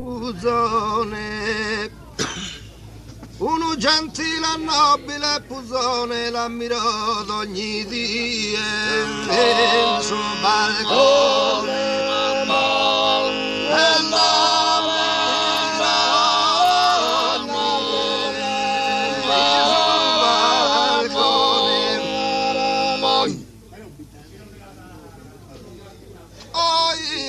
Pusone, uno gentile e nobile Pusone l'ammirò d'ogni dia nel suo balcone.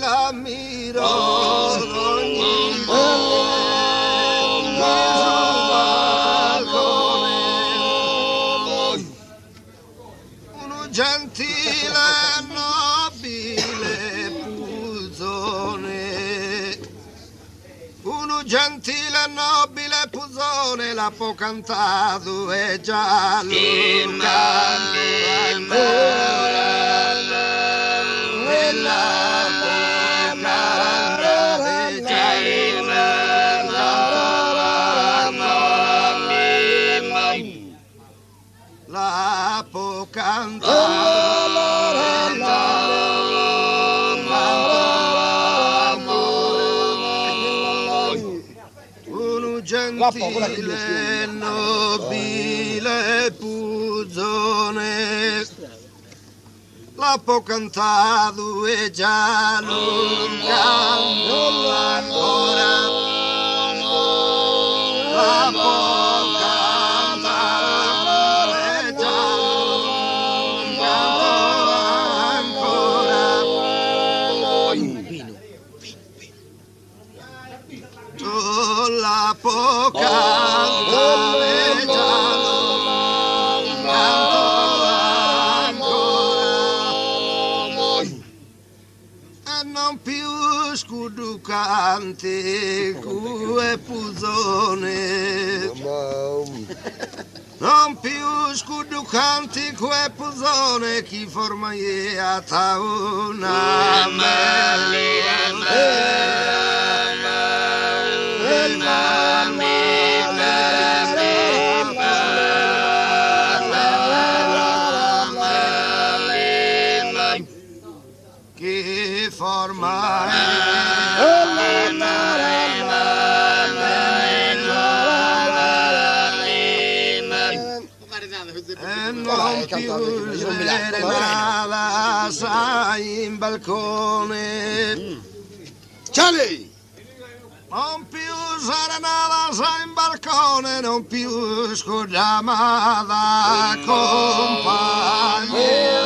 La miro d'ogni balcone, uno gentile e nobile Pusone, uno gentile e nobile Pusone l'ha po' cantato e già la po' uno gentile nobile Pusone l'ha po' cantato e già non canto ancora, la po' cantato e già non canto ancora, la po' cantato e già non canto non più scuducante cue Pusone, non più scuducante cue Pusone chi forma è a tauna che forma e non più serenata sai in balcone, non più serenata sai in balcone, non più scudamata compagnia.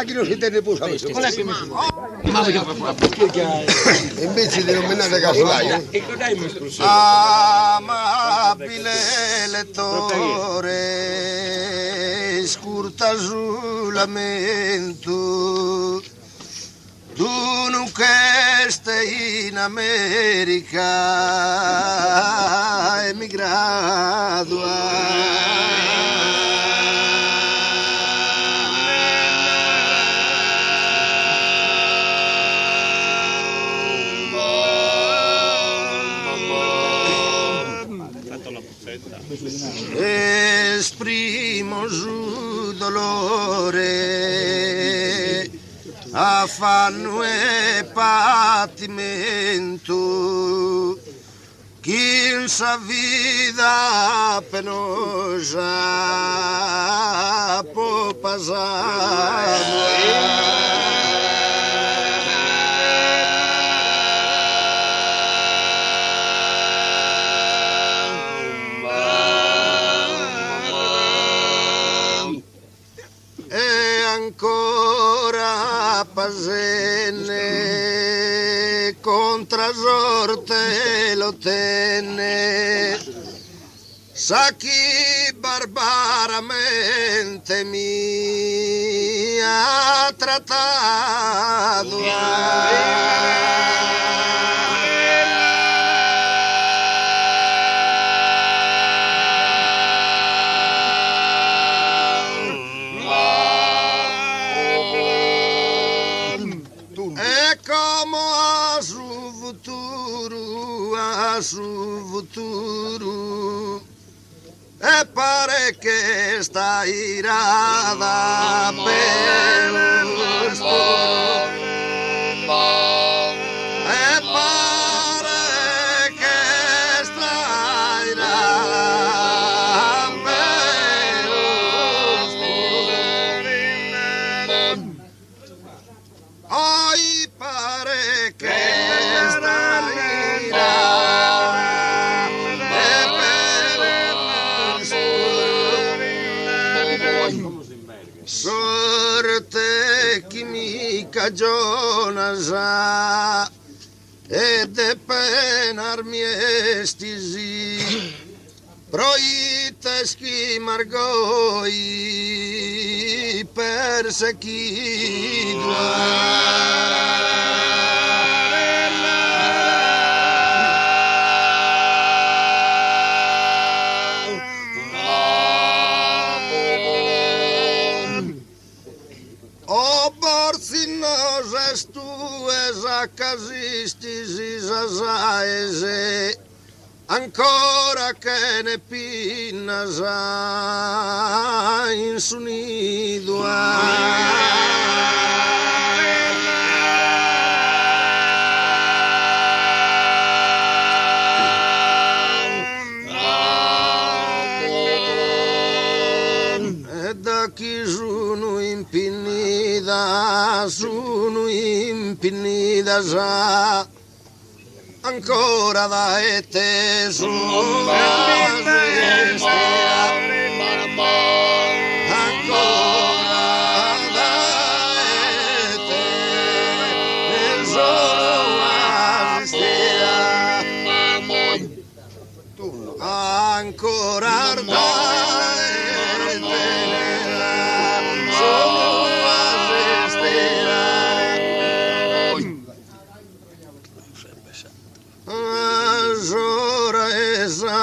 Chi non si tiene pusa invece di non menare casolaio. Amabile lettore, scurta sul lamento, tu non che stai in America emigrato. Esprimo su dolore, affanno e patimento, chi in sa vita penosa può passare. Ancora Pasene contra sorte lo tenne, sa chi barbaramente mi ha trattato. E come a su futuro, a su futuro e pare che sta irada per e pare che sta irada per oi pare che sta irada sorte chi mi cagiona sa e de penar mi estisi proite schi margoi o borsinosas tuas a casistis e zazaese ancora che ne pinnas in su nido e da chi sono impinida sa ancora da te sono ancora da te sono ancora da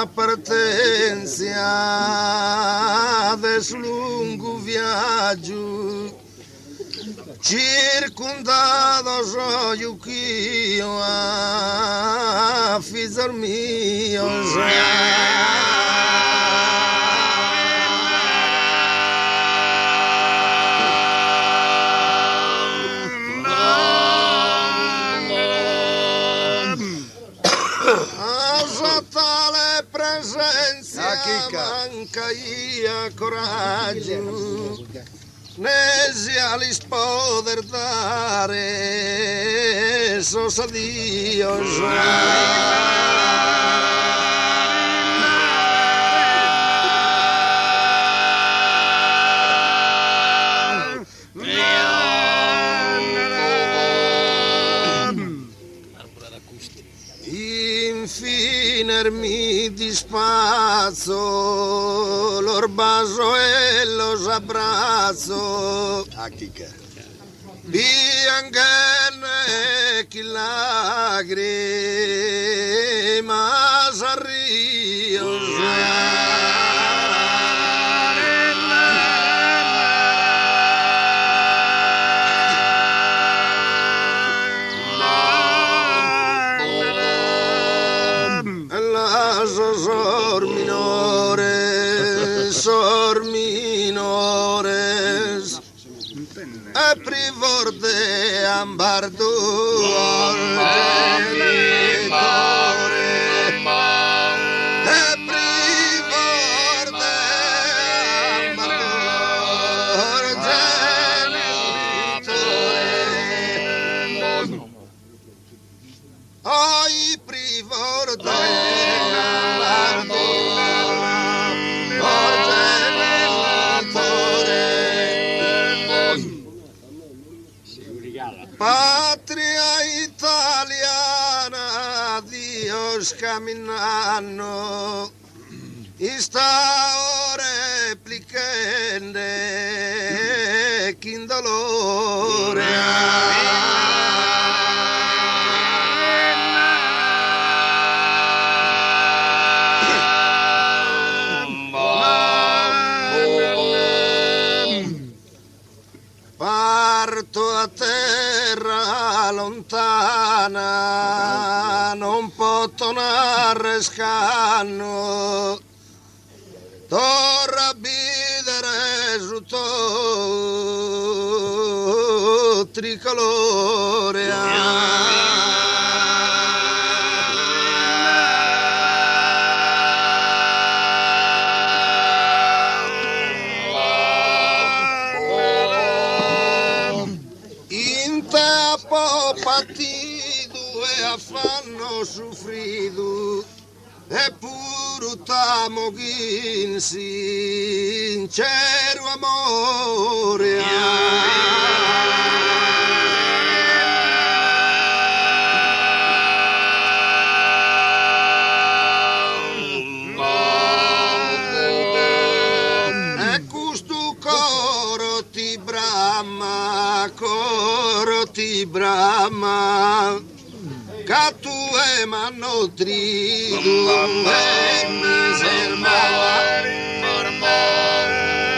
partenza des lungo viaggio circondato sono io a figlio mio tale presenza manca io coraggio ne sia li poter dare sosa Dio infine mi dispazzo l'orbaso e lo abbraccio bianchene chi lagrima s'arrio sor minores e privor de ambardo genitore e privor de ambardo genitore oi privor de ambardo patria italiana Dios caminando sta ore plichende chi dolore parto a terra lontana, non può tornare scanno, torna a bidere su tuo tricolore. Partido e affanno soffrido e pure tamo sincero amore. E questo coro ti brama, che tu e m'hanno trido e mi sermava,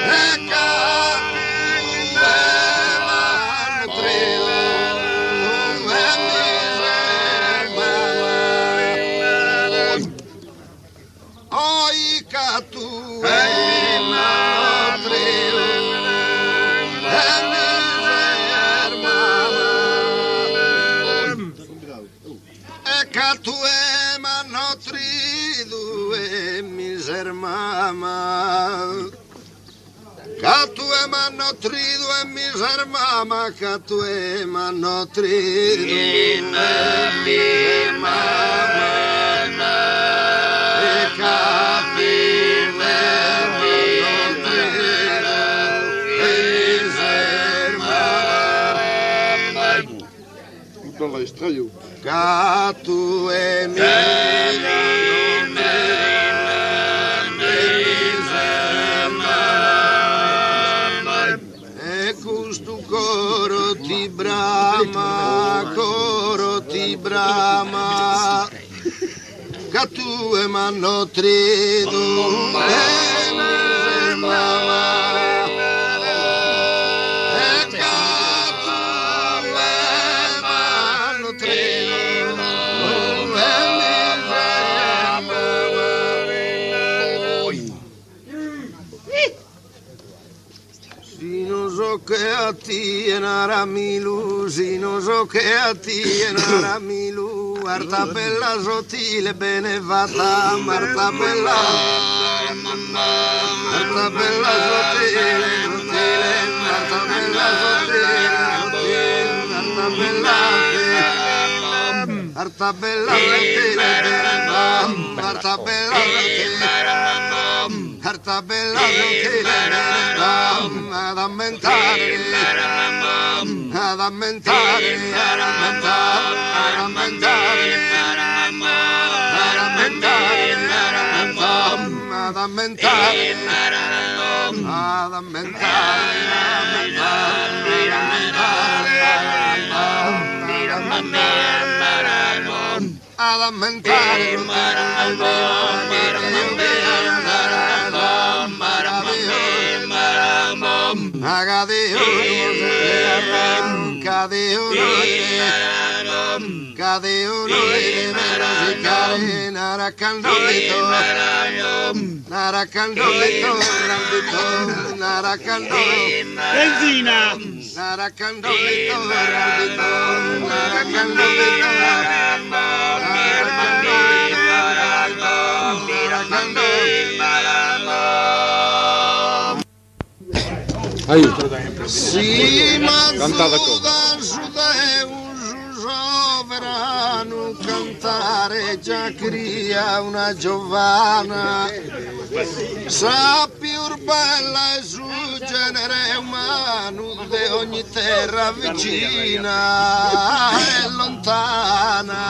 e che tu e m'hanno trido e mi sermava, oi che tu e m'hanno trido e mi che tu e m'hanno trido e miser mamma, che tu e m'hanno trido e miser mamma, che tu e m'hanno trido e miser mamma, e che tu e m'hanno trido e miser mamma. Tutta la estraio. Che tu e mi e questo coro ti brama, che tu e m'hanno trido e mi mamma. Che a ti e naramilu, si non so che a ti e naramilu, Marta bella sottile benevata, Marta bella sottile, Marta bella sottile, Marta bella Marta bella sottile, Marta bella sottile, Marta bella sottile, ad ammentare, ad ammentare, ad ammentare, ad ammentare, ad ammentare, ad ammentare, ad ammentare, Cade uno deve musicare, naracandolito, naracandolito, naracandolito, Benzina! naracandolito, naracandolito, Aiuto. sì, ma Cantata verano cantare già cria una giovana, sa più bella e su genere umano di ogni terra vicina e lontana.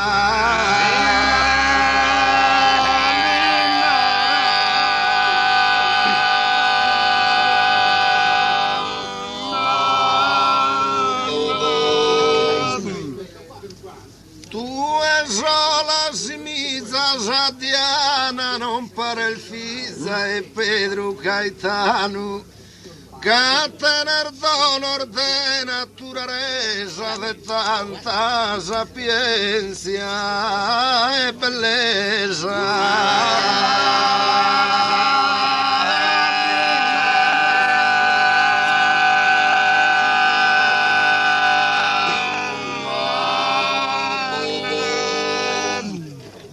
Diana non pare il Fisa e Pedro Gaetano, tener dolor de naturaleza de tanta sapiencia y belleza.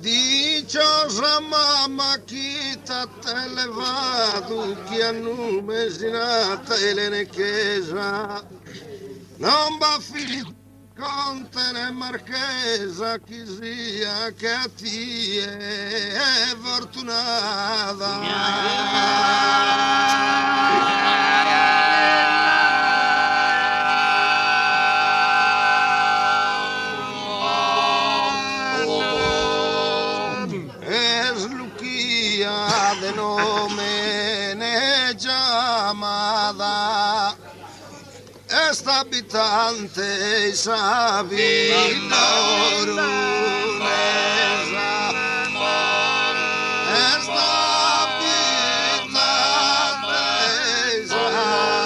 Dichosa mamma, quítate elevado, che a nome sinata Elene Chiesa, non va finito conte né marchesa, chi sia che a ti è Es Luquía de nome ne llamada, esta habitante y sabidorunesa, esta habitante y sabidorunesa,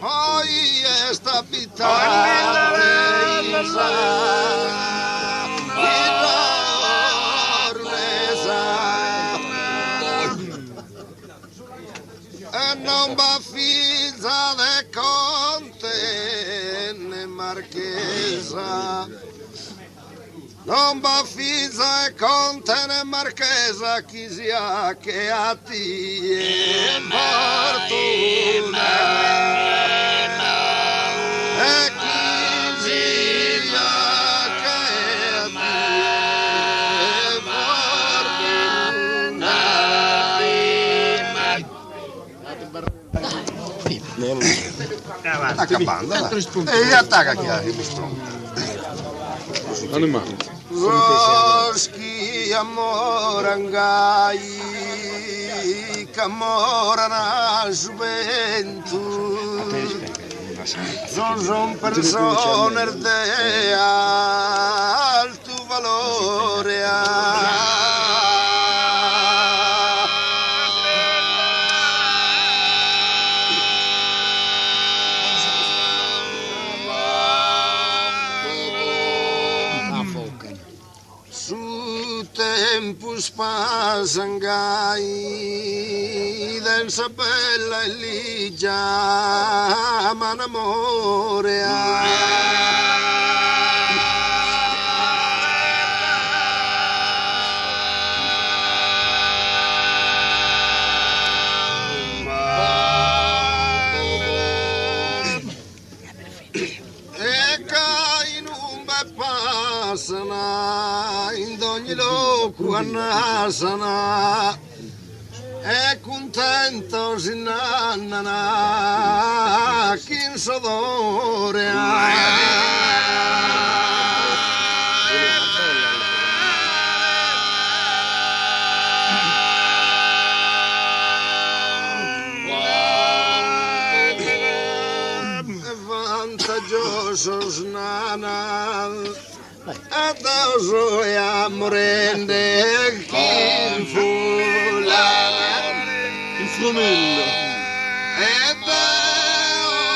hoy esta habitante y non va figlia de conte né marchesa, non va figlia de conte né marchesa, chi sia che a ti è fortuna, e chi sia che a ti è fortuna. Sta acabando, e attacca chi ha Animale. Roschi amorangai, camora na gioventù, son persone de alto valore. Tempus pasangai densa bella e ligia ma n'amore e cai in un bel passana in ogni loco annasana e contento si nannana chi in sodore vantaggioso snana adesso è amorende chi fulana Il frumello. ed adesso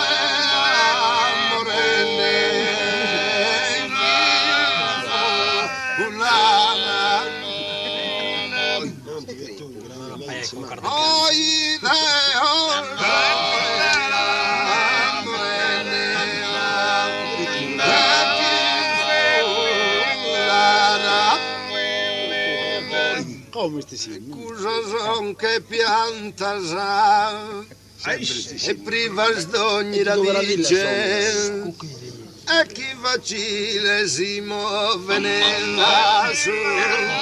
è amorende chi fulana oi Come sti segni? Cosa son che pianta sa e priva d'ogni radice e chi facile si muove nella sul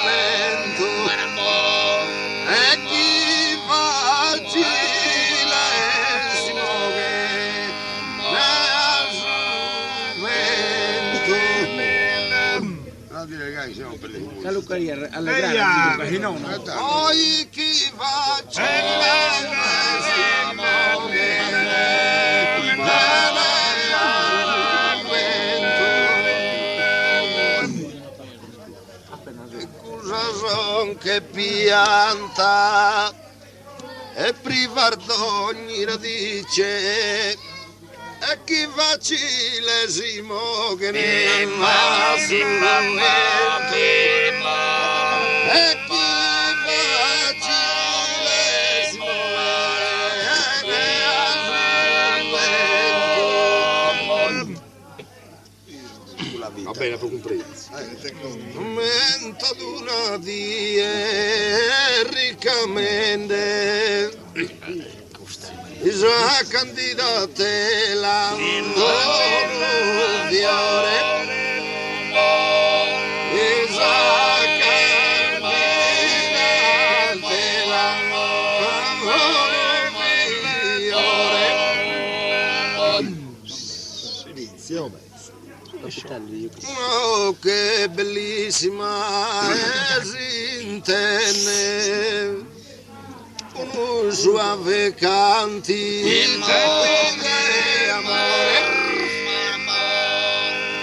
vento e chi facile si muove nella sul vento. La Luccaria alle grandi, no? Poi chi facile si muove nella sul vento che pianta e priva d'ogni radice e chi facilesimo che ne va sulla mente e chi facilesimo che ne Va bene, per comprendere. menta d'una die riccamente Isa candidate l'anno fiore Isa candidate l'anno fiore Inizia, vabbè. Oh, che bellissima si intende un suave cantico di amore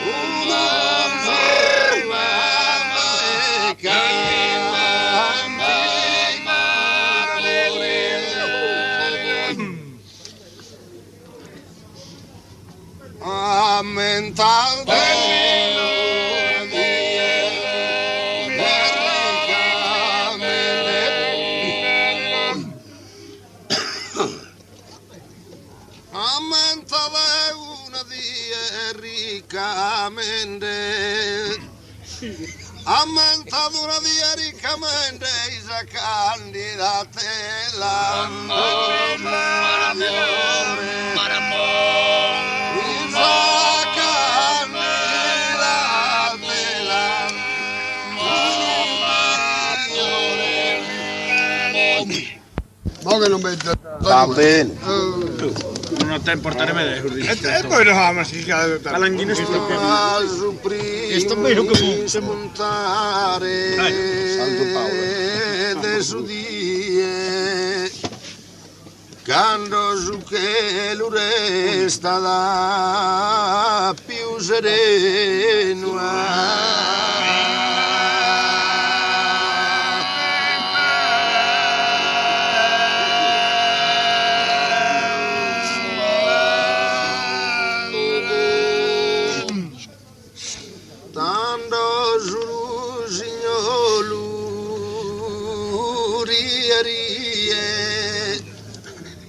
una suave cantico ammentando ammentava una die riccamente ammentava una die riccamente isa candidate Ma che non mette. va bene Non ho tempo a portare me E poi lo fa, ma si cade. La langhina si sta sto bene come spuntare Santo Paolo. de su die quando su che lo resta da più sereno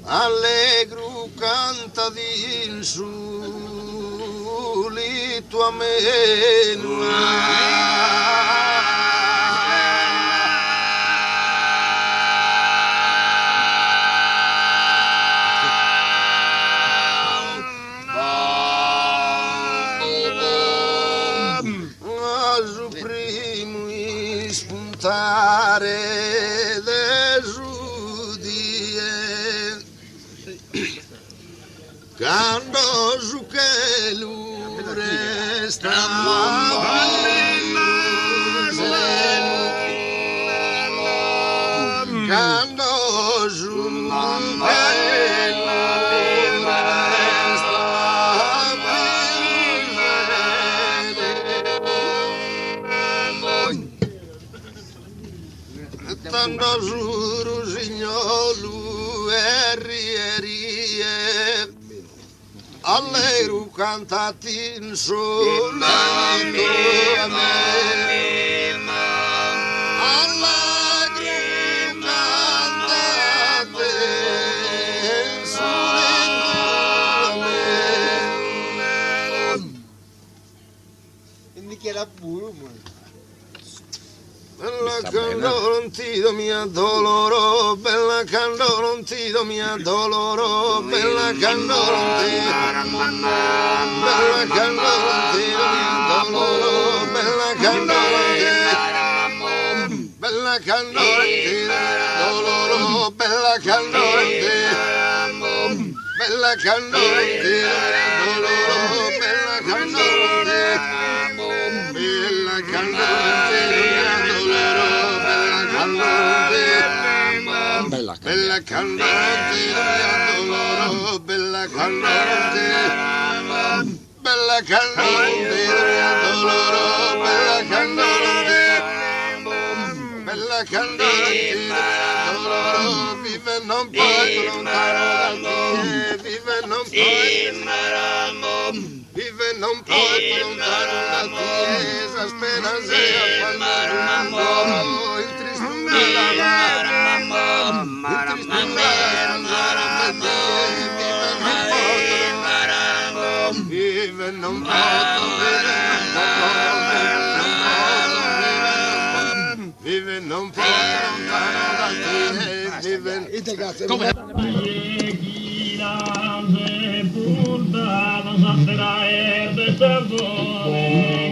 allegro canta din su li tua menua su primo spuntare quando su che resta quando su che resta tanto su signolu e rierie allegro cantati in solamente a me allegro cantate in solamente a me Quindi che era puro, ma. bella candolo non ti do mia doloro bella candolo non ti do mia doloro bella candolo non ti do bella candolo non ti do mia doloro bella candolo non ti bella candolo non ti doloro bella candolo non ti bella candolo non ti doloro bella candolo non ti bella candolo bella candente doloro bella candente bella candente doloro bella candente bella bella candolantino mio dolore, vive non poco lontano da te, vive non poco, vive non poco lontano da te, sa speranza e affanno, il triste vive non posso, vive non posso lontano da te, vive Come?